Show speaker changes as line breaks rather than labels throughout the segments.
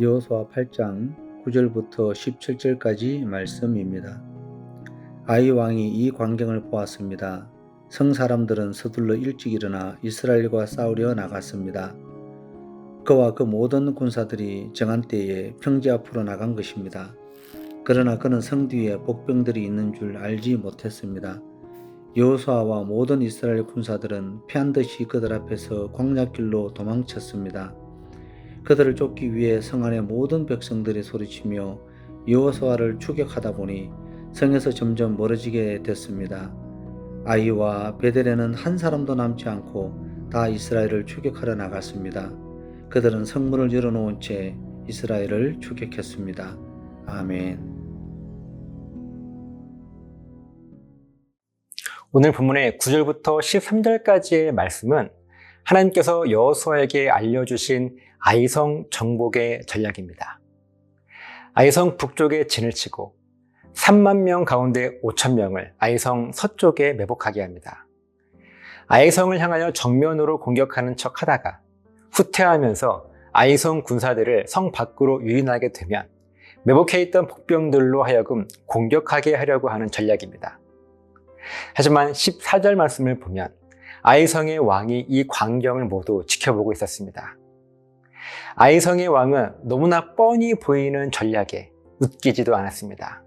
여호수아 8장 9절부터 17절까지 말씀입니다. 아이 왕이 이 광경을 보았습니다. 성 사람들은 서둘러 일찍 일어나 이스라엘과 싸우려 나갔습니다. 그와 그 모든 군사들이 정한 때에 평지 앞으로 나간 것입니다. 그러나 그는 성 뒤에 복병들이 있는 줄 알지 못했습니다. 여호수아와 모든 이스라엘 군사들은 피한 듯이 그들 앞에서 광야길로 도망쳤습니다. 그들을 쫓기 위해 성 안의 모든 백성들이 소리치며 여호수아를 추격하다 보니 성에서 점점 멀어지게 됐습니다. 아이와 베델에는 한 사람도 남지 않고 다 이스라엘을 추격하러 나갔습니다. 그들은 성문을 열어놓은 채 이스라엘을 추격했습니다. 아멘.
오늘 본문의 9절부터 13절까지의 말씀은 하나님께서 여호수아에게 알려주신 아이성 정복의 전략입니다. 아이성 북쪽에 진을 치고 3만 명 가운데 5천 명을 아이성 서쪽에 매복하게 합니다. 아이성을 향하여 정면으로 공격하는 척 하다가 후퇴하면서 아이성 군사들을 성 밖으로 유인하게 되면 매복해 있던 복병들로 하여금 공격하게 하려고 하는 전략입니다. 하지만 14절 말씀을 보면 아이성의 왕이 이 광경을 모두 지켜보고 있었습니다. 아이성의 왕은 너무나 뻔히 보이는 전략에 웃기지도 않았습니다.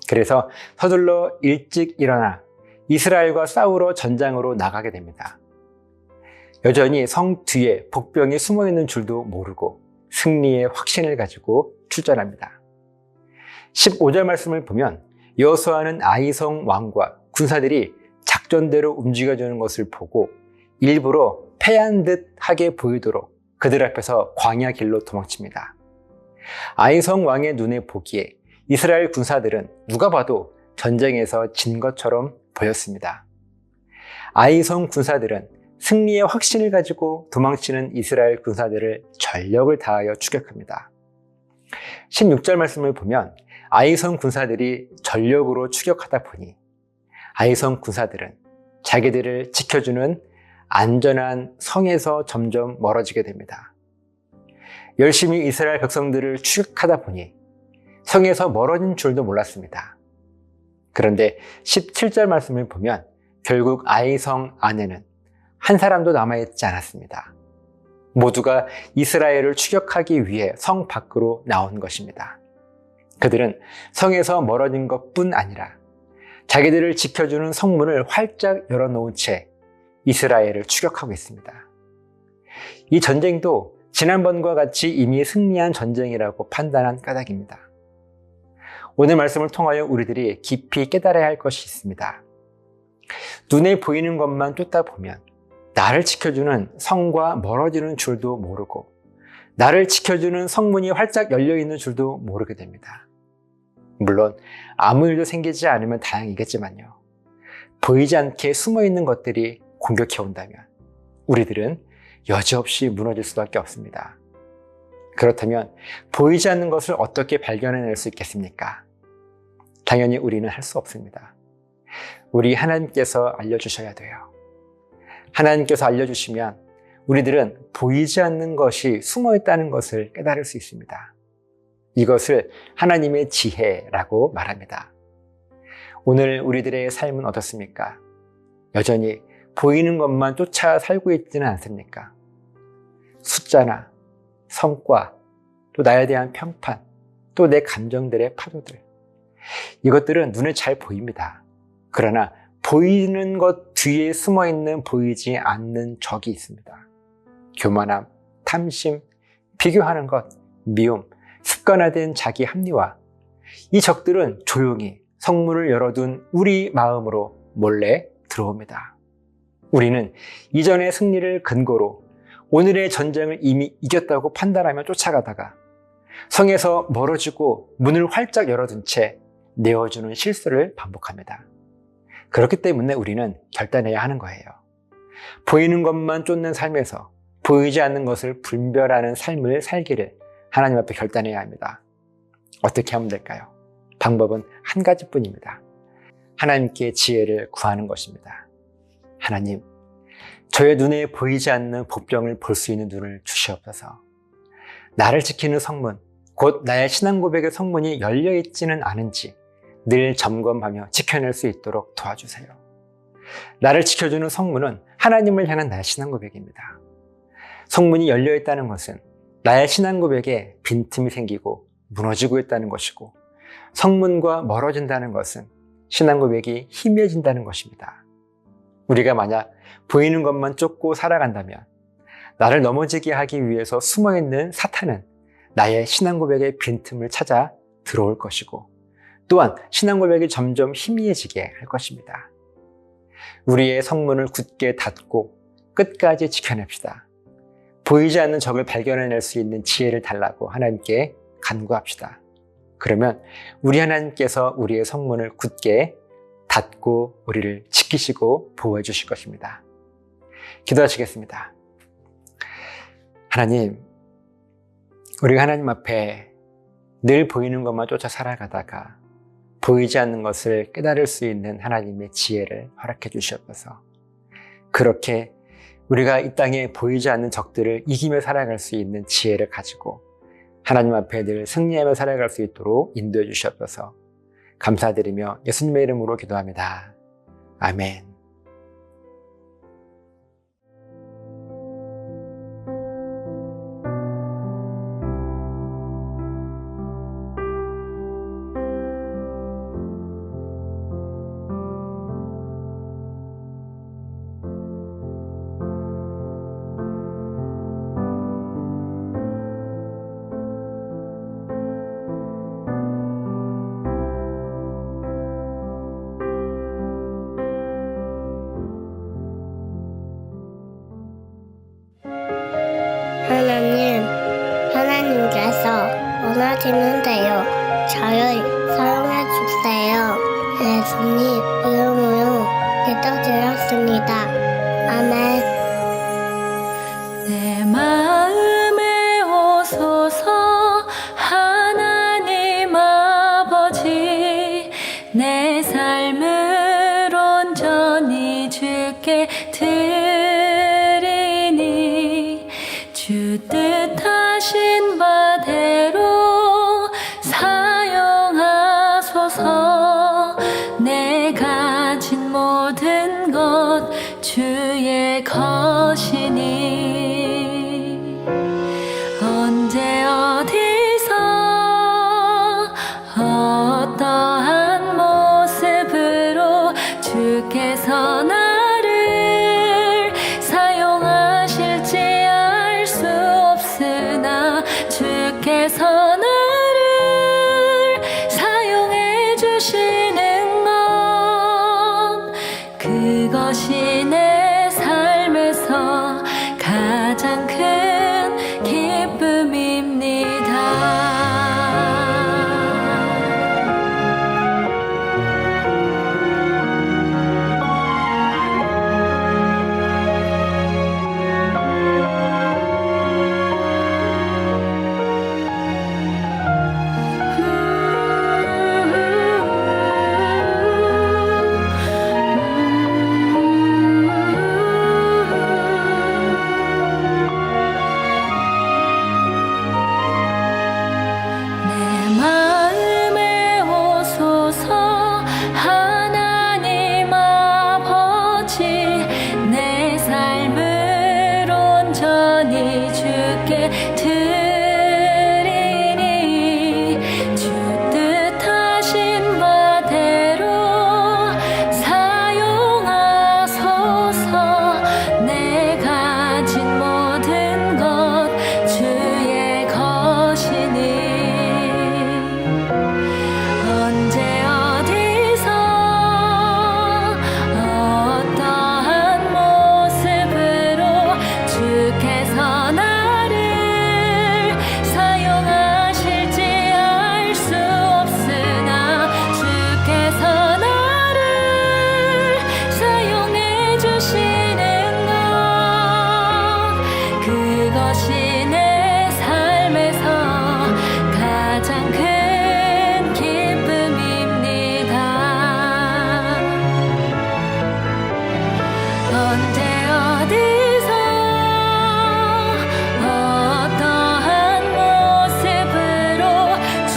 그래서 서둘러 일찍 일어나 이스라엘과 싸우러 전장으로 나가게 됩니다. 여전히 성 뒤에 복병이 숨어있는 줄도 모르고 승리의 확신을 가지고 출전합니다. 15절 말씀을 보면 여호수아는 아이성 왕과 군사들이 작전대로 움직여주는 것을 보고 일부러 패한 듯하게 보이도록 그들 앞에서 광야 길로 도망칩니다. 아이성 왕의 눈에 보기에 이스라엘 군사들은 누가 봐도 전쟁에서 진 것처럼 보였습니다. 아이성 군사들은 승리의 확신을 가지고 도망치는 이스라엘 군사들을 전력을 다하여 추격합니다. 16절 말씀을 보면 아이성 군사들이 전력으로 추격하다 보니 아이성 군사들은 자기들을 지켜주는 안전한 성에서 점점 멀어지게 됩니다. 열심히 이스라엘 백성들을 추격하다 보니 성에서 멀어진 줄도 몰랐습니다. 그런데 17절 말씀을 보면 결국 아이성 안에는 한 사람도 남아있지 않았습니다. 모두가 이스라엘을 추격하기 위해 성 밖으로 나온 것입니다. 그들은 성에서 멀어진 것뿐 아니라 자기들을 지켜주는 성문을 활짝 열어놓은 채 이스라엘을 추격하고 있습니다. 이 전쟁도 지난번과 같이 이미 승리한 전쟁이라고 판단한 까닭입니다. 오늘 말씀을 통하여 우리들이 깊이 깨달아야 할 것이 있습니다. 눈에 보이는 것만 쫓다 보면 나를 지켜주는 성과 멀어지는 줄도 모르고 나를 지켜주는 성문이 활짝 열려있는 줄도 모르게 됩니다. 물론 아무 일도 생기지 않으면 다행이겠지만요. 보이지 않게 숨어있는 것들이 공격해 온다면 우리들은 여지없이 무너질 수밖에 없습니다. 그렇다면 보이지 않는 것을 어떻게 발견해낼 수 있겠습니까? 당연히 우리는 할 수 없습니다. 우리 하나님께서 알려주셔야 돼요. 하나님께서 알려주시면 우리들은 보이지 않는 것이 숨어있다는 것을 깨달을 수 있습니다. 이것을 하나님의 지혜라고 말합니다. 오늘 우리들의 삶은 어떻습니까? 여전히 보이는 것만 쫓아 살고 있지는 않습니까? 숫자나 성과, 또 나에 대한 평판, 또 내 감정들의 파도들. 이것들은 눈에 잘 보입니다. 그러나 보이는 것 뒤에 숨어있는 보이지 않는 적이 있습니다. 교만함, 탐심, 비교하는 것, 미움, 습관화된 자기 합리화. 이 적들은 조용히 성문을 열어둔 우리 마음으로 몰래 들어옵니다. 우리는 이전의 승리를 근거로 오늘의 전쟁을 이미 이겼다고 판단하며 쫓아가다가 성에서 멀어지고 문을 활짝 열어둔 채 내어주는 실수를 반복합니다. 그렇기 때문에 우리는 결단해야 하는 거예요. 보이는 것만 쫓는 삶에서 보이지 않는 것을 분별하는 삶을 살기를 하나님 앞에 결단해야 합니다. 어떻게 하면 될까요? 방법은 한 가지뿐입니다. 하나님께 지혜를 구하는 것입니다. 하나님, 저의 눈에 보이지 않는 복병을 볼 수 있는 눈을 주시옵소서. 나를 지키는 성문, 곧 나의 신앙 고백의 성문이 열려 있지는 않은지 늘 점검하며 지켜낼 수 있도록 도와주세요. 나를 지켜주는 성문은 하나님을 향한 나의 신앙 고백입니다. 성문이 열려 있다는 것은 나의 신앙 고백에 빈틈이 생기고 무너지고 있다는 것이고, 성문과 멀어진다는 것은 신앙 고백이 희미해진다는 것입니다. 우리가 만약 보이는 것만 쫓고 살아간다면 나를 넘어지게 하기 위해서 숨어있는 사탄은 나의 신앙 고백의 빈틈을 찾아 들어올 것이고, 또한 신앙 고백이 점점 희미해지게 할 것입니다. 우리의 성문을 굳게 닫고 끝까지 지켜냅시다. 보이지 않는 적을 발견해낼 수 있는 지혜를 달라고 하나님께 간구합시다. 그러면 우리 하나님께서 우리의 성문을 굳게 닫고 우리를 지키시고 보호해 주실 것입니다. 기도하시겠습니다. 하나님, 우리가 하나님 앞에 늘 보이는 것만 쫓아 살아가다가 보이지 않는 것을 깨달을 수 있는 하나님의 지혜를 허락해 주시옵소서. 그렇게 우리가 이 땅에 보이지 않는 적들을 이기며 살아갈 수 있는 지혜를 가지고 하나님 앞에 늘 승리하며 살아갈 수 있도록 인도해 주시옵소서. 감사드리며 예수님의 이름으로 기도합니다. 아멘.
하나님께서 원하시는 대로 저를 사용해 주세요. 예수님 이름으로 기도드렸습니다. 아멘.
내 마음에 오소서 하나님 아버지, 내 삶을 온전히 주께 드리니 주 뜻하신 바대로 사용하소서. 내 가진 모든 것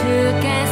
주께